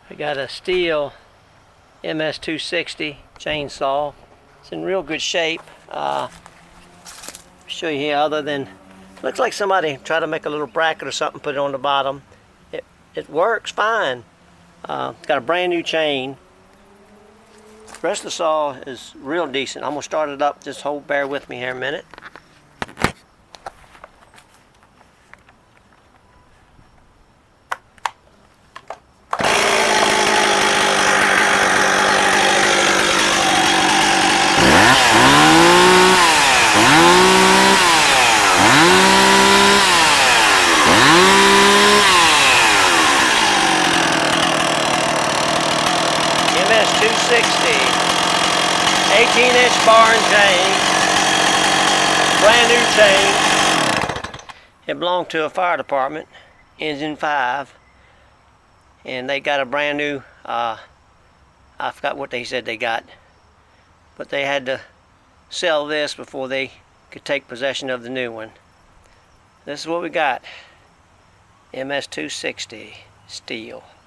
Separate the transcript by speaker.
Speaker 1: We got a Stihl MS260 chainsaw. It's in real good shape. Show you here, other than looks like somebody tried to make a little bracket or something, put it on the bottom. It works fine. It's got a brand new chain. The rest of the saw is real decent. I'm gonna start it up. Just bear with me here a minute. MS260, 18-inch bar and chain, brand new chain. It belonged to a fire department, engine 5, and they got a brand new, I forgot what they said they got, but they had to sell this before they could take possession of the new one. This is what we got, MS260 Stihl.